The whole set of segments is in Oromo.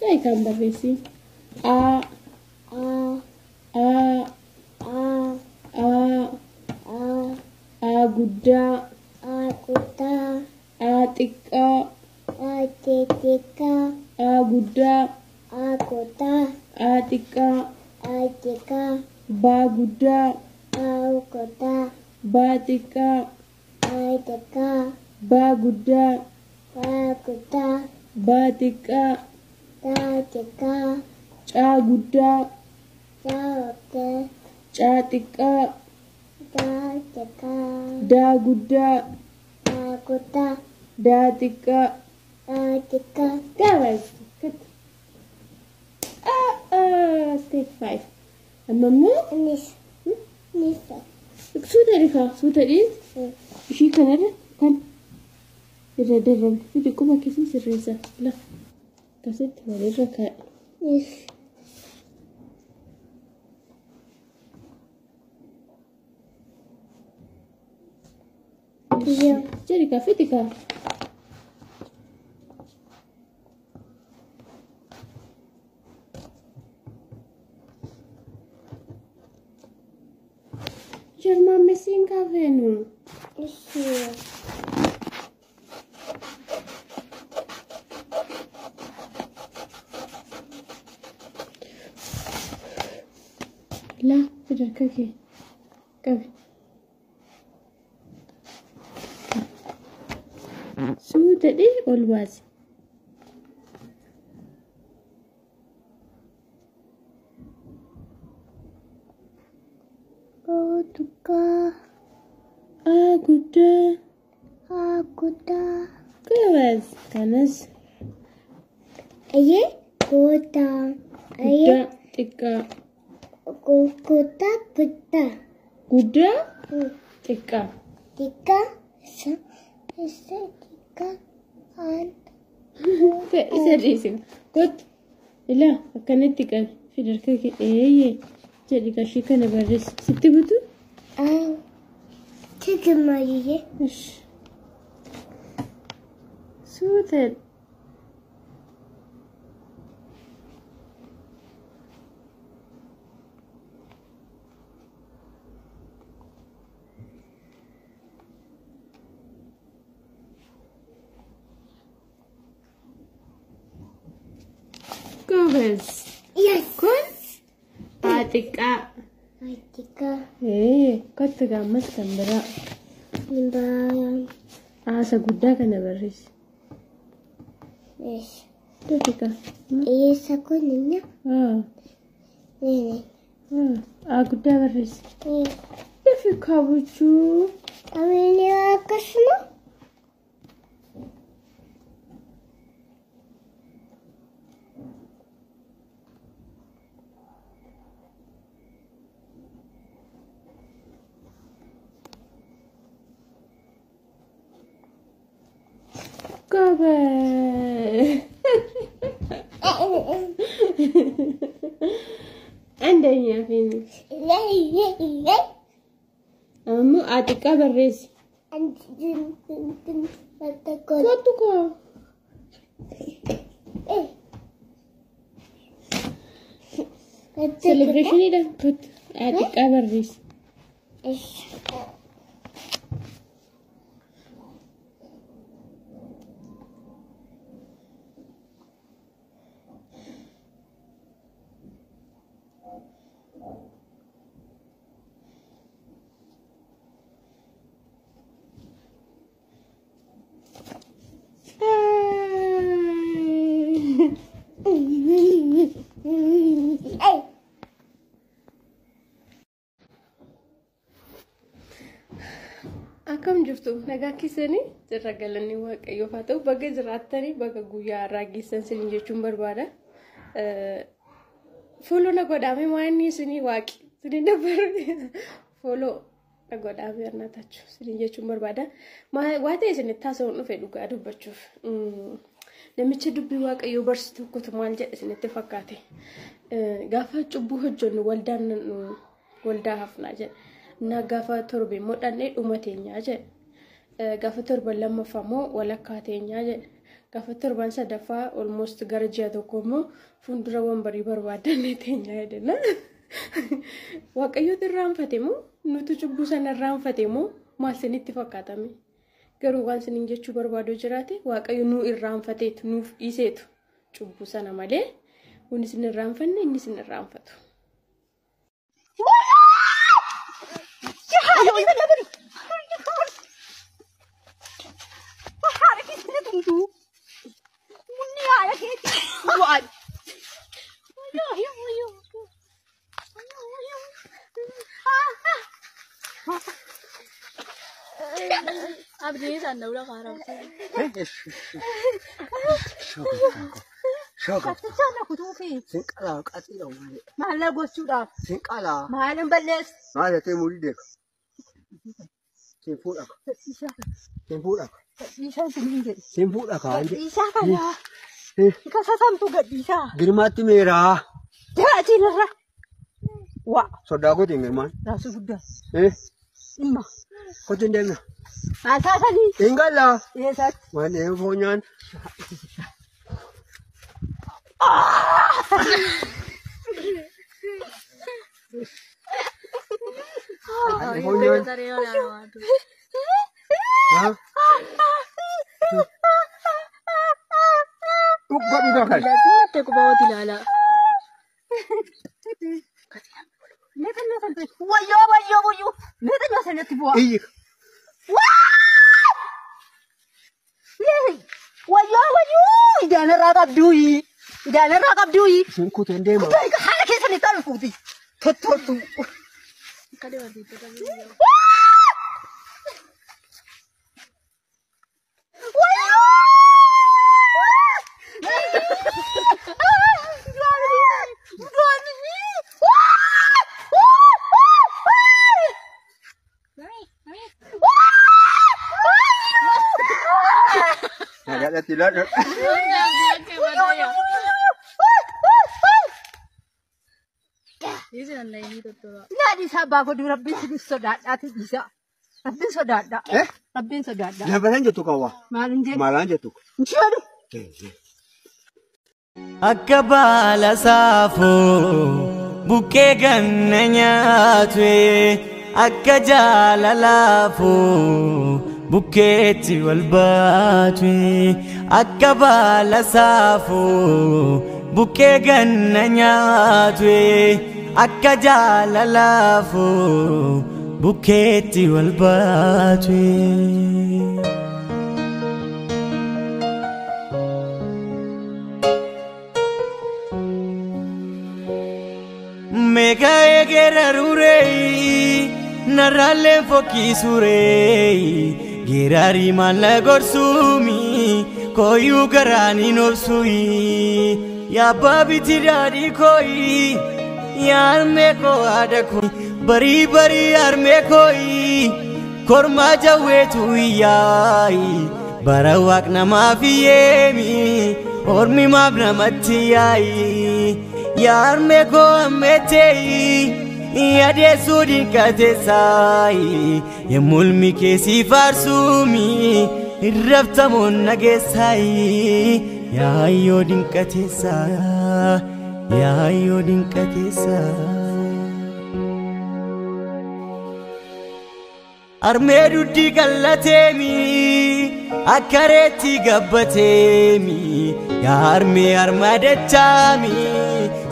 Ay kan barreessi. A guddaa. A xiqqaa. A guddaa. A xiqqaa. Ba guddaa. Ba xiqqaa. Ba guddaa. Ba xiqqaa. Caa guddaa. Caa xiqqaa. Daa guddaa. Daa xiqqaa. Guys, good. Step 5. Amma suuta dhiqaa. Suuta dhiis. Ishii kanarra kan irra darban fidi kuma keessi sirreessa. La akkasitti walirra kaa'e. Jadi ka fidi ka. Jarma mesin ka venu. La, fidar kake. Kabe. Suuta dhi ol baasi. Guddaa. Kawas. Kanas. Guddaa. Xiqqaa. Guddaa. Xiqqaa. Isa dhiisin. Kot. Ilaa akkanatti qabi. Fidar kake eeyyee. Jedhi qashii kana barreessi. Sitti butu? Suuta. Goes. Yes. Kun? Xiqqaa. Kottu gaammas kan biraa. Asa guddaa kana barreessi. Totika. Kunnya. Guddaa barreessi. Lafi kaawwachuu. Amini akkasuma. Gobe. Andanya fini. Ammu xiqqaa barreessi. Kottu koo. Celebrationidhaan kottu xiqqaa barreessi. Akkam jirtu nagaa keessanii jirra galanii waaqayyoof haa ta'u baga jiraattanii baga guyyaa irraa geessan isin jechuun barbaada. Follow na godhaame waan isinii waaqi isin dabaru follow na godhaame arnatachu isin jechuun barbaada. Waa ta'e isin taasisuun dhufe dhugaa dubbachuuf. Namicha dubbii waaqayyoo barsiisu tokkotu maal jedhe isinitti fakkaate. Gaafa cubbuu hojjennu waldaa hafnaa jedhe. Na gaafa torbe modhanne dhumateenyaa jedhe. Gaafa torban lammaffaa immoo walakkaa teenyaa jedhe. gaafa torban sadaffaa almost gara ji'a tokko immoo fuuldura wambarii barbaadannee teenya jedhana. Waaqayyoon irraanfate moo nuti cubbuu sana irraanfate moo maal isinitti fakkaatame? Garuu waan isiniin jechuu barbaadu jiraate waaqayyo nu irraanfateetu nuuf dhiiseetu cubbuu sana malee kun isin irraanfanne inni isin irraanfatu. Abdi sana udah karang. Shoga. Sana kutufi. Sinkala kasih dong. Malah gue sudah. Sinkala. Malah bales. Ada temu di dek. Simpul aku. Bisa. Simpul aku. Bisa sendiri. Simpul aku aja. Bisa kan ya? Kasih sampu gak bisa. Girmati merah. Jangan cina. Wah. Saudaraku tinggal man. Dah sudah. Imma. Kau tinggal na. Masa tadi. Tinggal lah. Yes, sir. Mana yang punya? Bukan. Lihat aku bawa tilala. Wayo. Lihat aja sana tiba. Iya. Wayo. Idana rakab dui. Singku tende mah. Kau hal kisah ni tahu putih. Tuh. Kade wardi itu kan. Wayo. Ada tidak. Nadi sabah ko dura bin sodat ati bisa. Rabbin sodat da. Rabbin sodat da. Jabalan jatuh kawa. Malan jatuh. Ciado. Akka baala saafoo bukkee ganna nyaatwe akka jaalalaafoo bukkeetti wal baatwe akka baala saafoo bukkee ganna nyaatwe akka jaalalaafoo bukkeetti wal baatwe. Mega egera rurei narale foki surei girari mala gorsumi koyu garani nobsui ya babi tirari koi yar me ko adaku bari yar me koi korma jawe tu yai barawak nama fiyemi ormi mabna matiyai Yar me ko ametei Yade sudin katesai Yemulmi kesi farsumi Irrafta mon nagesai Ya yodin katesa Ya yodin katesa Armedu di gallatemi Akareti gabbatemi Ya arme armadechami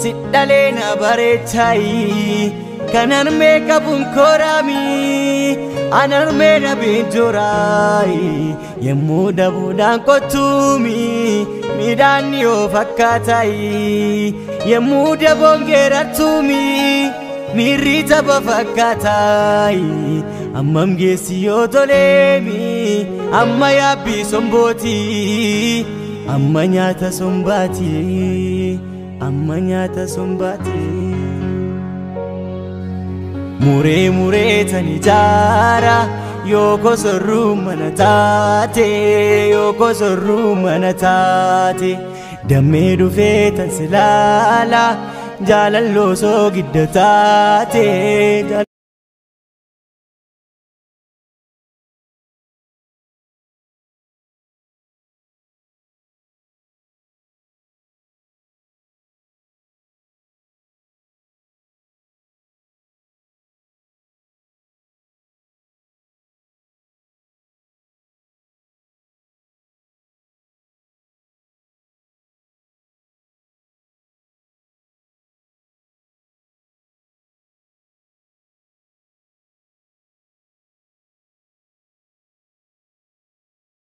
Sidalena barechai Kanan me kabun korami Anarme na binjorai Yemmu dabudan kotumi Midani o fakkatai Yemmu dabongeratumi Mirita bafakkatai Ammam gesi yotolemi Amma yabbi somboti Amma nyata sombati Amma nyata sombati Mure tani jara Yoko sorru manatate Damme dufe tan silala Jalallo so giddatate